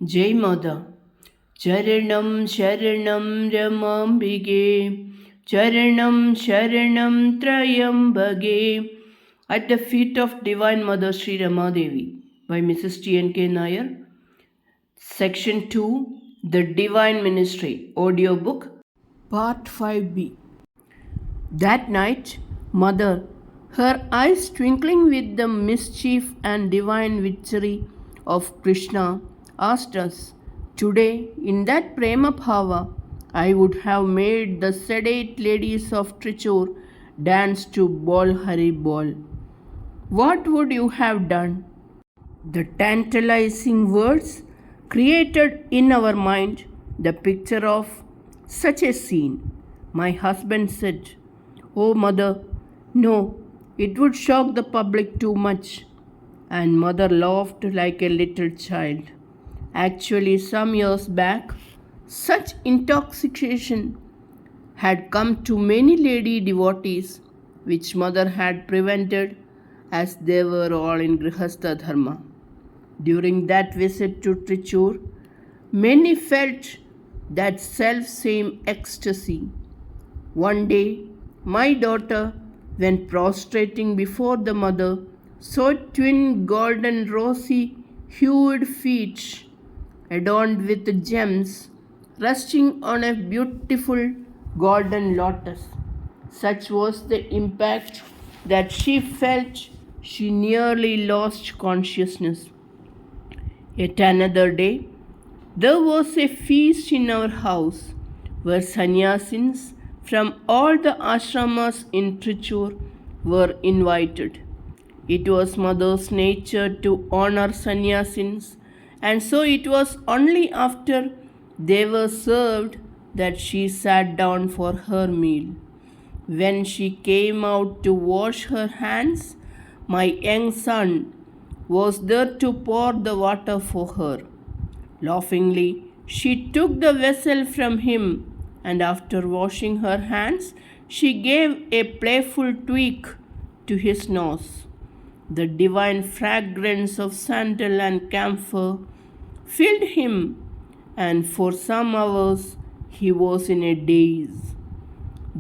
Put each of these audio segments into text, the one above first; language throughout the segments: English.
Jai Mother. Charanam Sharanam Ramambige. Charanam Sharanam Trayambage. At the feet of Divine Mother Sree Rama Devi by Mrs. T.N.K Nair. Section 2, The Divine Ministry, Audiobook, Part 5b. That night, Mother, her eyes twinkling with the mischief and divine victory of Krishna, asked us, "Today, in that Prema Bhava, I would have made the sedate ladies of Trichur dance to Bol Hari Bol. What would you have done?" The tantalizing words created in our mind the picture of such a scene. My husband said, "Oh, Mother, no, it would shock the public too much." And Mother laughed like a little child. Actually, some years back, such intoxication had come to many lady devotees, which Mother had prevented as they were all in Grihastha Dharma. During that visit to Trichur, many felt that self-same ecstasy. One day, my daughter, when prostrating before the Mother, saw twin golden rosy-hued feet adorned with gems resting on a beautiful golden lotus. Such was the impact that she felt she nearly lost consciousness. Yet another day, there was a feast in our house where sannyasins from all the ashramas in Trichur were invited. It was Mother's nature to honor sannyasins, and so it was only after they were served that she sat down for her meal. When she came out to wash her hands, my young son was there to pour the water for her. Laughingly, she took the vessel from him, and after washing her hands, she gave a playful tweak to his nose. The divine fragrance of sandal and camphor filled him, and for some hours he was in a daze.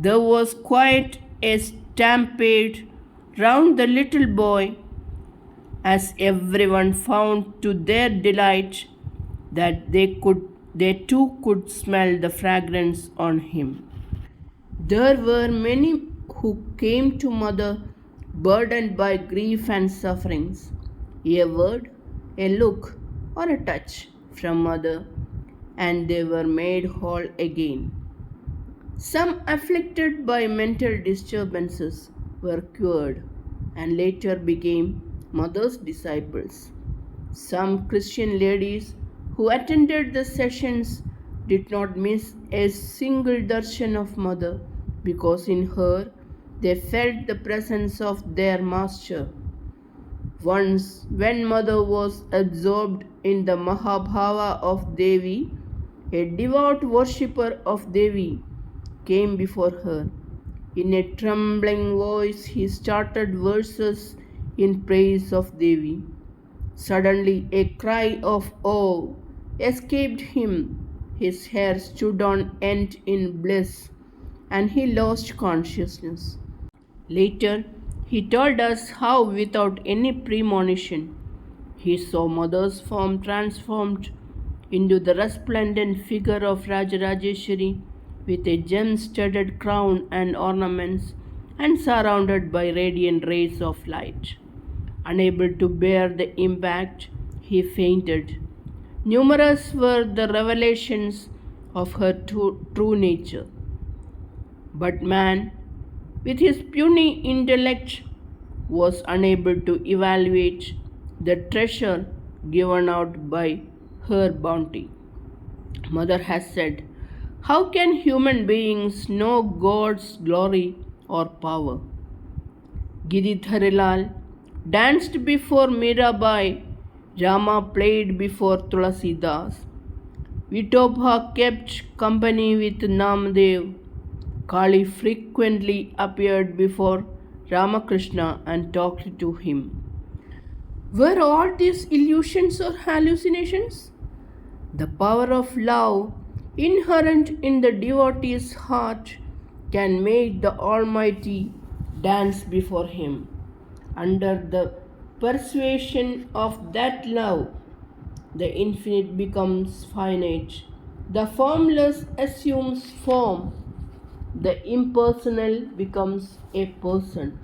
There was quite a stampede round the little boy, as everyone found to their delight that they too could smell the fragrance on him. There were many who came to Mother burdened by grief and sufferings. A word, a look, or a touch from Mother, and they were made whole again. Some afflicted by mental disturbances were cured and later became Mother's disciples. Some Christian ladies who attended the sessions did not miss a single darshan of Mother because in her they felt the presence of their master. Once, when Mother was absorbed in the Mahabhava of Devi, a devout worshipper of Devi came before her. In a trembling voice, he started verses in praise of Devi. Suddenly, a cry of awe escaped him. His hair stood on end in bliss, and he lost consciousness. Later, he told us how, without any premonition, he saw Mother's form transformed into the resplendent figure of Rajarajeshwari with a gem-studded crown and ornaments and surrounded by radiant rays of light. Unable to bear the impact, he fainted. Numerous were the revelations of her true nature. But man, with his puny intellect, was unable to evaluate the treasure given out by her bounty. Mother has said, "How can human beings know God's glory or power?" Giridharilal danced before Mirabai, Rama played before Tulasidas. Vitobha kept company with Namdev. Kali frequently appeared before Ramakrishna and talked to him. Were all these illusions or hallucinations? The power of love inherent in the devotee's heart can make the Almighty dance before him. Under the persuasion of that love, the infinite becomes finite. The formless assumes form. The impersonal becomes a person.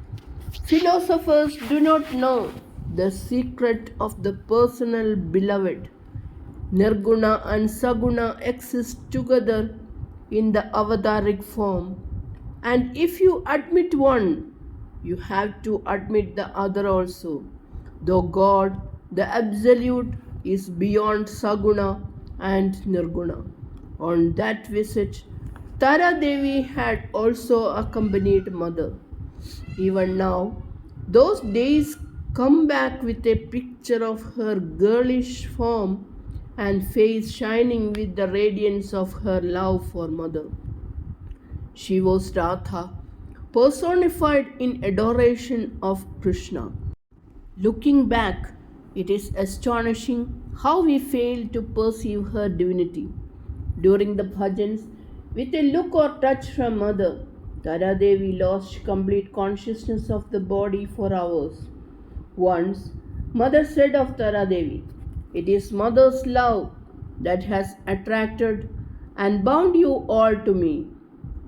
Philosophers do not know the secret of the personal beloved. Nirguna and Saguna exist together in the avataric form. And if you admit one, you have to admit the other also. Though God, the Absolute, is beyond Saguna and Nirguna. On that visit, Tara Devi had also accompanied Mother. Even now, those days come back with a picture of her girlish form and face shining with the radiance of her love for Mother. She was Radha, personified in adoration of Krishna. Looking back, it is astonishing how we fail to perceive her divinity. During the bhajans, with a look or touch from Mother, Tara Devi lost complete consciousness of the body for hours. Once, Mother said of Tara Devi, "It is Mother's love that has attracted and bound you all to me.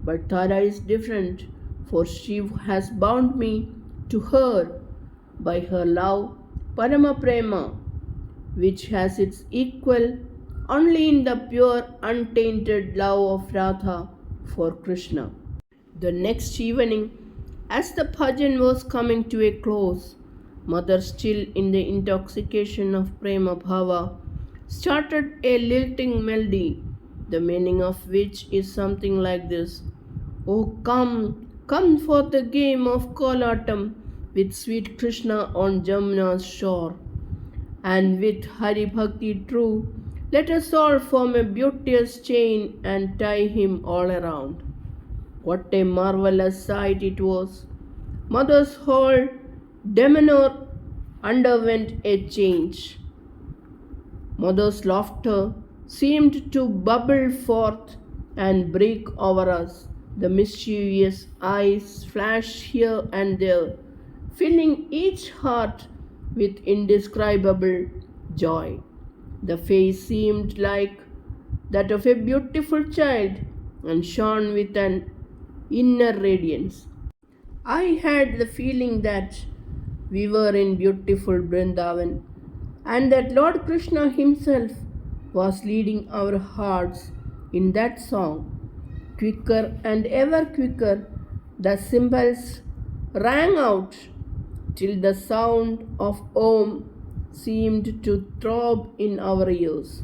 But Tara is different, for she has bound me to her by her love, Parama Prema, which has its equal only in the pure, untainted love of Radha for Krishna." The next evening, as the bhajan was coming to a close, Mother, still in the intoxication of Prema Bhava, started a lilting melody, the meaning of which is something like this: "Oh, come, come for the game of Kolatam with sweet Krishna on Jamuna's shore. And with Hari Bhakti true, let us all form a beauteous chain and tie him all around." What a marvelous sight it was! Mother's whole demeanor underwent a change. Mother's laughter seemed to bubble forth and break over us. The mischievous eyes flashed here and there, filling each heart with indescribable joy. The face seemed like that of a beautiful child and shone with an inner radiance. I had the feeling that we were in beautiful Vrindavan and that Lord Krishna himself was leading our hearts in that song. Quicker and ever quicker, the cymbals rang out till the sound of Om seemed to throb in our ears.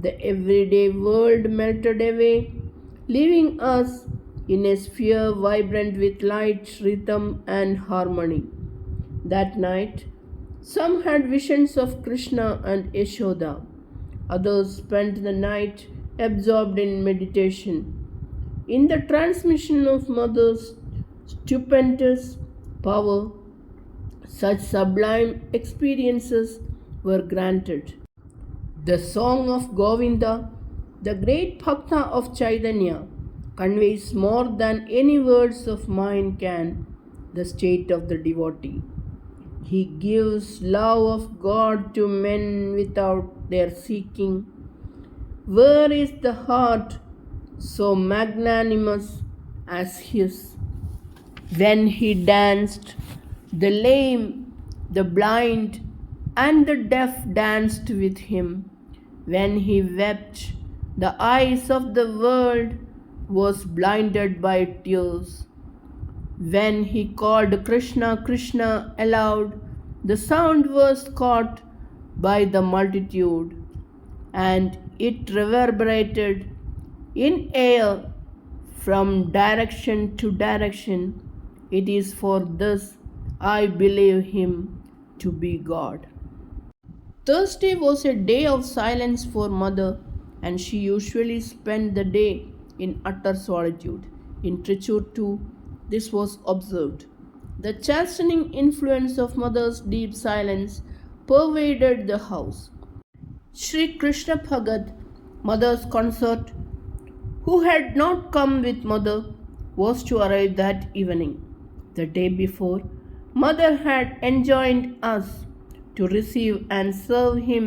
The everyday world melted away, leaving us in a sphere vibrant with light, rhythm, and harmony. That night, some had visions of Krishna and Yashoda. Others spent the night absorbed in meditation. In the transmission of Mother's stupendous power, such sublime experiences were granted. The song of Govinda, the great Bhakta of Chaitanya, conveys more than any words of mine can the state of the devotee. He gives love of God to men without their seeking. Where is the heart so magnanimous as his? When he danced, the lame, the blind, and the deaf danced with him. When he wept, the eyes of the world was blinded by tears. When he called Krishna, Krishna aloud, the sound was caught by the multitude, and it reverberated in air from direction to direction. It is for this I believe him to be God. Thursday was a day of silence for Mother, and she usually spent the day in utter solitude. In Trichur too, this was observed. The chastening influence of Mother's deep silence pervaded the house. Sri Krishna Bhagat Mother's consort, who had not come with Mother, was to arrive that evening. The day before, Mother had enjoined us to receive and serve him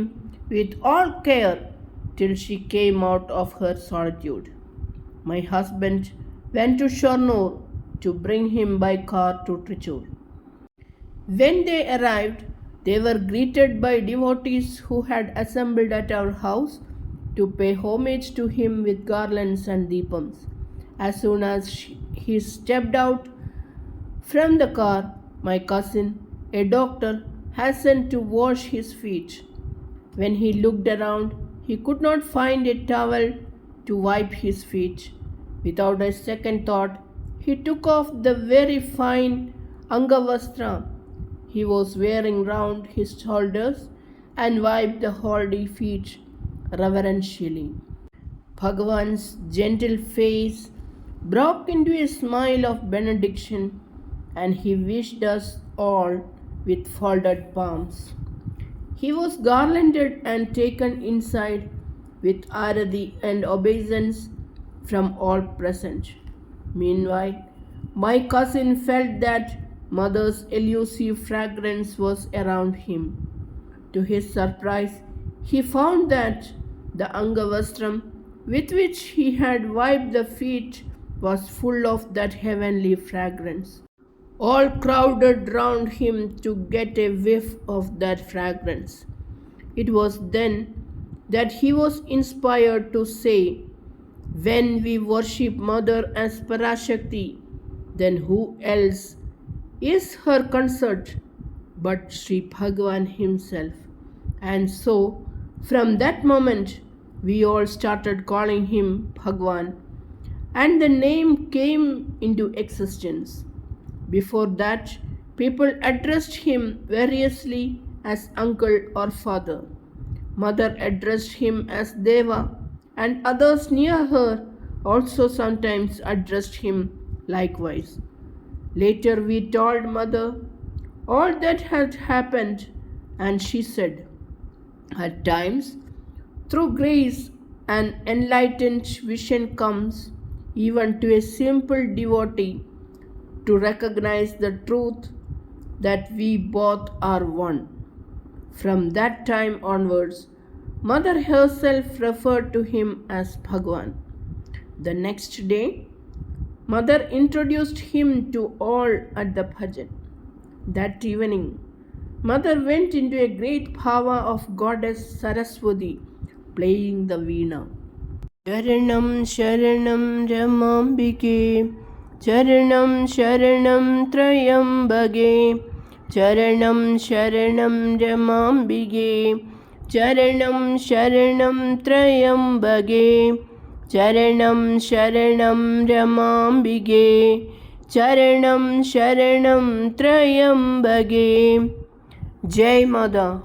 with all care till she came out of her solitude. My husband went to Shornur to bring him by car to Trichur. When they arrived, they were greeted by devotees who had assembled at our house to pay homage to him with garlands and deepams. As soon as he stepped out from the car, my cousin, a doctor, hastened to wash his feet. When he looked around, he could not find a towel to wipe his feet. Without a second thought, he took off the very fine Angavastra he was wearing round his shoulders and wiped the holy feet reverentially. Bhagavan's gentle face broke into a smile of benediction, and he wished us all with folded palms. He was garlanded and taken inside with arati and obeisance from all present. Meanwhile, my cousin felt that Mother's elusive fragrance was around him. To his surprise, he found that the Angavastram with which he had wiped the feet was full of that heavenly fragrance. All crowded round him to get a whiff of that fragrance. It was then that he was inspired to say, "When we worship Mother as Parashakti, then who else is her consort but Sri Bhagavan himself?" And so, from that moment, we all started calling him Bhagavan, and the name came into existence. Before that, people addressed him variously as uncle or father. Mother addressed him as Deva, and others near her also sometimes addressed him likewise. Later we told Mother all that had happened, and she said, "At times, through grace, an enlightened vision comes even to a simple devotee to recognize the truth that we both are one." From that time onwards, Mother herself referred to him as Bhagavan. The next day, Mother introduced him to all at the bhajan. That evening, Mother went into a great bhava of Goddess Saraswati playing the veena. Sharanam Sharanam Ramambike, Charanam Sharanam Trayambage, Charanam Sharanam Ramambike, Charanam Sharanam Trayambage, Charanam Sharanam Ramambike, Charanam Sharanam Trayambage. Jai Mother.